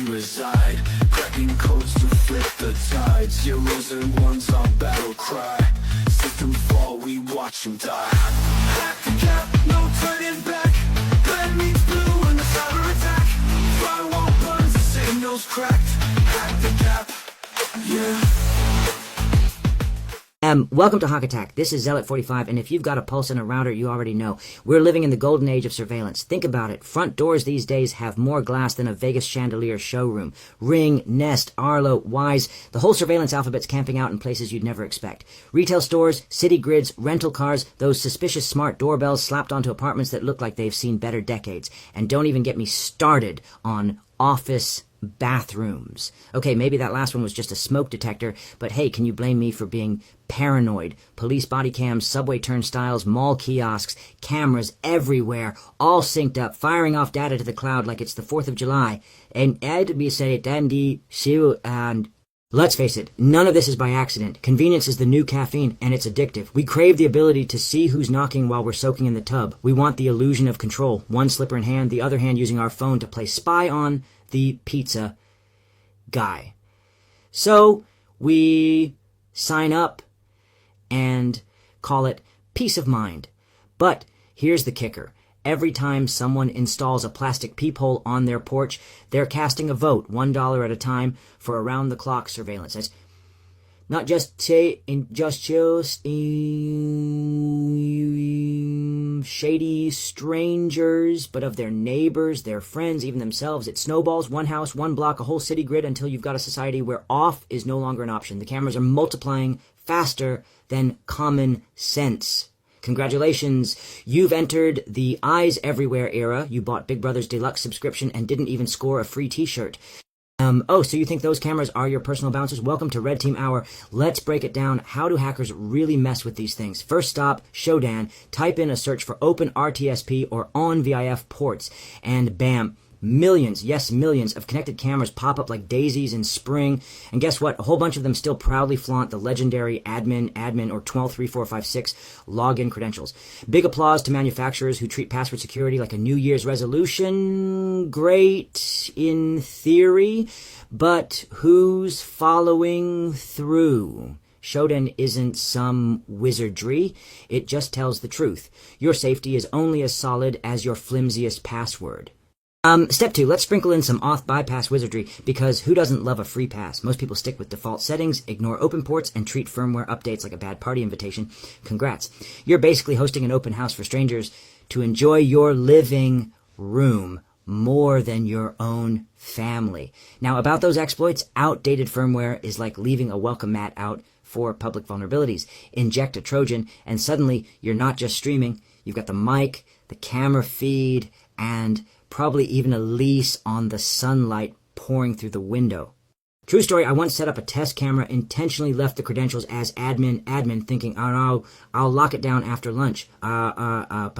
reside, cracking codes to flip the tide. Zeros and ones on battle cry. System fall, we watch them die. Hack-Attack, no turning back. Red meets blue in the cyber attack. Firewall burns, the signals cracked. Hack-Attack, yeah. Welcome to Hak-Attack. This is Zealot45, and if you've got a pulse and a router, you already know. We're living in the golden age of surveillance. Think about it. Front doors these days have more glass than a Vegas chandelier showroom. Ring, Nest, Arlo, Wise, the whole surveillance alphabet's camping out in places you'd never expect. Retail stores, city grids, rental cars, those suspicious smart doorbells slapped onto apartments that look like they've seen better decades. And don't even get me started on office bathrooms. Okay, maybe that last one was just a smoke detector, but hey, can you blame me for being paranoid? Police body cams, subway turnstiles, mall kiosks, cameras everywhere, all synced up, firing off data to the cloud like it's the 4th of July. And let's face it, none of this is by accident. Convenience is the new caffeine, and it's addictive. We crave the ability to see who's knocking while we're soaking in the tub. We want the illusion of control. One slipper in hand, the other hand using our phone to play spy on the pizza guy. So we sign up and call it peace of mind. But here's the kicker. Every time someone installs a plastic peephole on their porch, they're casting a vote, $1 at a time, for around-the-clock surveillance. That's not just shady strangers, but of their neighbors, their friends, even themselves. It snowballs, one house, one block, a whole city grid, until you've got a society where off is no longer an option. The cameras are multiplying faster than common sense. Congratulations, you've entered the Eyes Everywhere era. You bought Big Brother's deluxe subscription and didn't even score a free t-shirt. So you think those cameras are your personal bouncers? Welcome to Red Team Hour. Let's break it down. How do hackers really mess with these things? First stop, Shodan. Type in a search for Open RTSP or on VIF ports, and bam, millions, yes, millions of connected cameras pop up like daisies in spring. And guess what? A whole bunch of them still proudly flaunt the legendary admin, or 123456 login credentials. Big applause to manufacturers who treat password security like a New Year's resolution. Great in theory, but who's following through? Shodan isn't some wizardry. It just tells the truth. Your safety is only as solid as your flimsiest password. Step 2, let's sprinkle in some auth bypass wizardry, because who doesn't love a free pass? Most people stick with default settings, ignore open ports, and treat firmware updates like a bad party invitation. Congrats. You're basically hosting an open house for strangers to enjoy your living room more than your own family. Now, about those exploits, outdated firmware is like leaving a welcome mat out for public vulnerabilities. Inject a Trojan, and suddenly you're not just streaming. You've got the mic, the camera feed, and probably even a lease on the sunlight pouring through the window. True story, I once set up a test camera, intentionally left the credentials as admin, thinking, oh, I'll lock it down after lunch. Lunchtime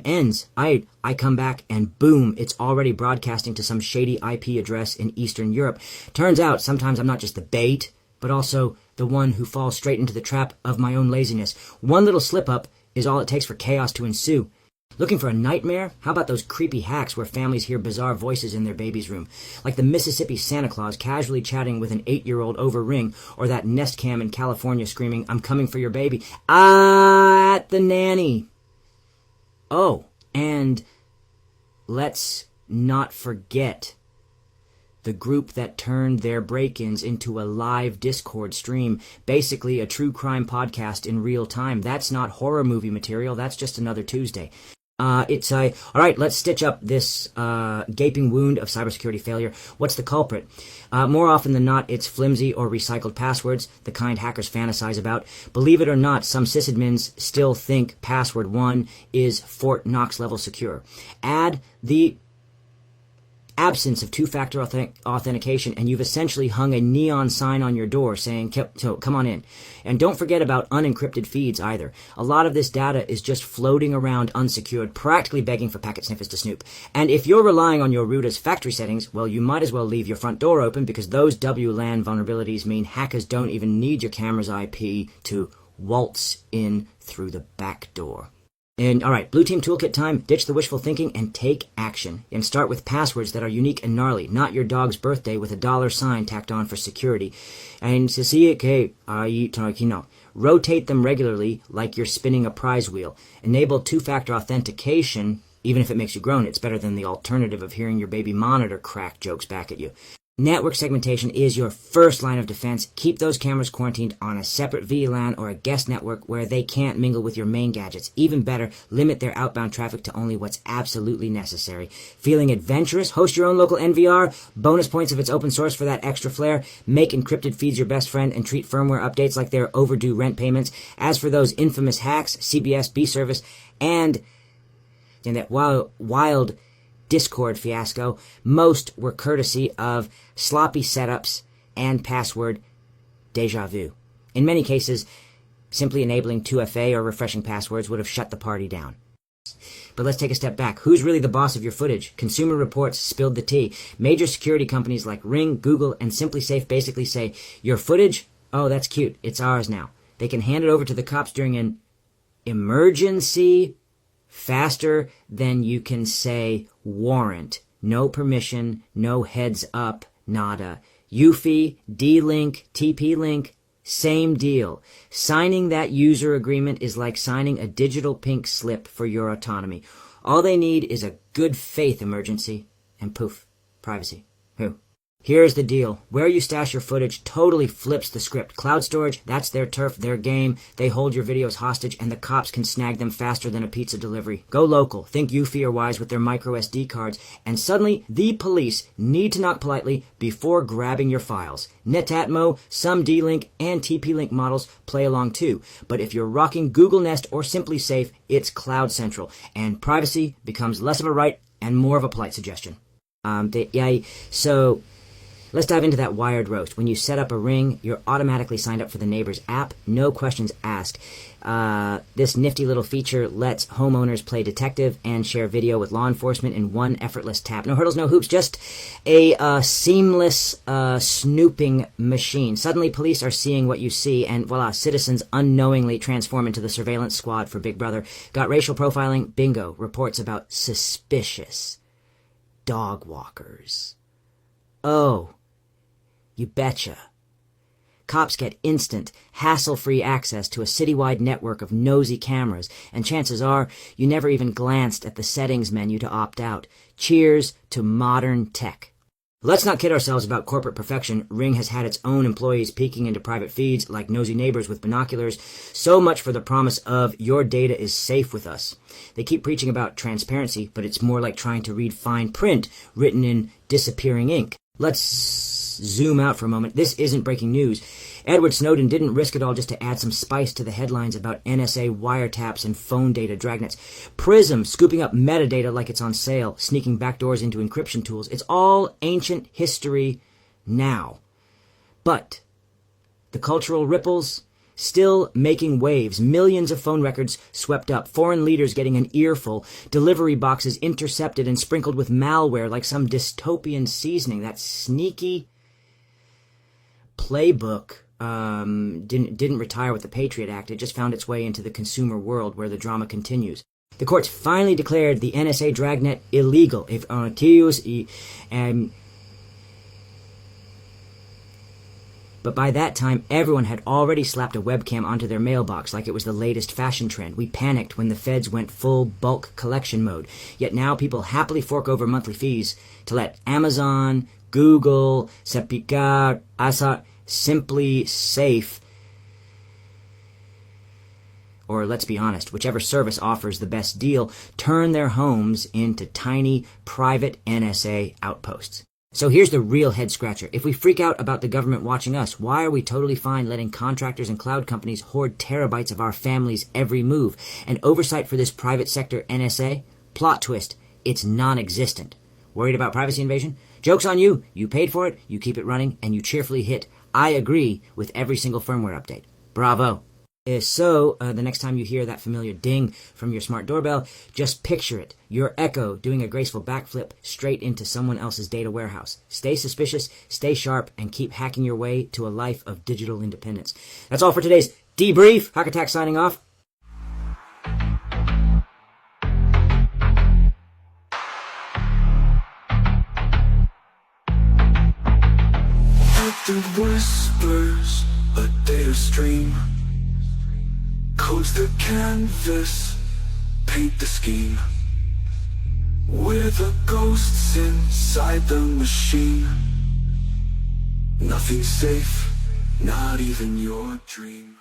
ends. I come back, and boom, it's already broadcasting to some shady IP address in Eastern Europe. Turns out, sometimes I'm not just the bait, but also the one who falls straight into the trap of my own laziness. One little slip-up is all it takes for chaos to ensue. Looking for a nightmare? How about those creepy hacks where families hear bizarre voices in their baby's room? Like the Mississippi Santa Claus casually chatting with an 8-year-old over Ring, or that Nest Cam in California screaming, "I'm coming for your baby," at the nanny. Oh, and let's not forget the group that turned their break-ins into a live Discord stream, basically a true crime podcast in real time. That's not horror movie material, that's just another Tuesday. All right, let's stitch up this gaping wound of cybersecurity failure. What's the culprit? More often than not, it's flimsy or recycled passwords, the kind hackers fantasize about. Believe it or not, some sysadmins still think password 1 is Fort Knox level secure. Add the absence of two-factor authentication, and you've essentially hung a neon sign on your door saying, so come on in. And don't forget about unencrypted feeds either. A lot of this data is just floating around unsecured, practically begging for packet sniffers to snoop. And if you're relying on your router's factory settings, well, you might as well leave your front door open, because those WLAN vulnerabilities mean hackers don't even need your camera's IP to waltz in through the back door. And all right, Blue Team Toolkit time. Ditch the wishful thinking and take action. And start with passwords that are unique and gnarly, not your dog's birthday with a $sign tacked on for security. And rotate them regularly like you're spinning a prize wheel. Enable two-factor authentication, even if it makes you groan. It's better than the alternative of hearing your baby monitor crack jokes back at you. Network segmentation is your first line of defense. Keep those cameras quarantined on a separate VLAN or a guest network where they can't mingle with your main gadgets. Even better, limit their outbound traffic to only what's absolutely necessary. Feeling adventurous? Host your own local NVR. Bonus points if it's open source for that extra flair. Make encrypted feeds your best friend and treat firmware updates like they're overdue rent payments. As for those infamous hacks, CBS, B-Service, and that wild Discord fiasco, most were courtesy of sloppy setups and password deja vu. In many cases, simply enabling 2FA or refreshing passwords would have shut the party down. But let's take a step back. Who's really the boss of your footage? Consumer Reports spilled the tea. Major security companies like Ring, Google, and SimpliSafe basically say, your footage? Oh, that's cute. It's ours now. They can hand it over to the cops during an emergency faster than you can say warrant. No permission, no heads up, nada. UFI, D-Link, TP-Link, same deal. Signing that user agreement is like signing a digital pink slip for your autonomy. All they need is a good faith emergency, and poof, privacy. Who? Here's the deal. Where you stash your footage totally flips the script. Cloud storage, that's their turf, their game. They hold your videos hostage, and the cops can snag them faster than a pizza delivery. Go local. Think Eufy or Wise with their micro SD cards. And suddenly, the police need to knock politely before grabbing your files. Netatmo, some D-Link, and TP-Link models play along too. But if you're rocking Google Nest or SimpliSafe, it's Cloud Central. And privacy becomes less of a right and more of a polite suggestion. Let's dive into that wired roast. When you set up a Ring, you're automatically signed up for the neighbor's app. No questions asked. This nifty little feature lets homeowners play detective and share video with law enforcement in one effortless tap. No hurdles, no hoops, just a seamless snooping machine. Suddenly, police are seeing what you see, and voila, citizens unknowingly transform into the surveillance squad for Big Brother. Got racial profiling? Bingo. Reports about suspicious dog walkers. Oh, you betcha. Cops get instant, hassle-free access to a citywide network of nosy cameras, and chances are you never even glanced at the settings menu to opt out. Cheers to modern tech. Let's not kid ourselves about corporate perfection. Ring has had its own employees peeking into private feeds like nosy neighbors with binoculars. So much for the promise of your data is safe with us. They keep preaching about transparency, but it's more like trying to read fine print written in disappearing ink. Let's zoom out for a moment. This isn't breaking news. Edward Snowden didn't risk it all just to add some spice to the headlines about NSA wiretaps and phone data dragnets. Prism scooping up metadata like it's on sale, sneaking backdoors into encryption tools. It's all ancient history now. But the cultural ripples still making waves. Millions of phone records swept up. Foreign leaders getting an earful. Delivery boxes intercepted and sprinkled with malware like some dystopian seasoning. That sneaky playbook didn't retire with the Patriot Act. It just found its way into the consumer world where the drama continues. The courts finally declared the NSA dragnet illegal. But by that time, everyone had already slapped a webcam onto their mailbox like it was the latest fashion trend. We panicked when the feds went full bulk collection mode. Yet now people happily fork over monthly fees to let Amazon, Google, Sepicar, Asa, SimpliSafe, or let's be honest, whichever service offers the best deal, turn their homes into tiny private NSA outposts. So here's the real head-scratcher. If we freak out about the government watching us, why are we totally fine letting contractors and cloud companies hoard terabytes of our family's every move? And oversight for this private sector NSA? Plot twist, it's non-existent. Worried about privacy invasion? Joke's on you. You paid for it, you keep it running, and you cheerfully hit I agree with every single firmware update. Bravo. So, the next time you hear that familiar ding from your smart doorbell, just picture it. Your Echo doing a graceful backflip straight into someone else's data warehouse. Stay suspicious, stay sharp, and keep hacking your way to a life of digital independence. That's all for today's debrief. Hak-Attack signing off. Through whispers, a data stream codes the canvas, paint the scheme. We're the ghosts inside the machine. Nothing's safe, not even your dream.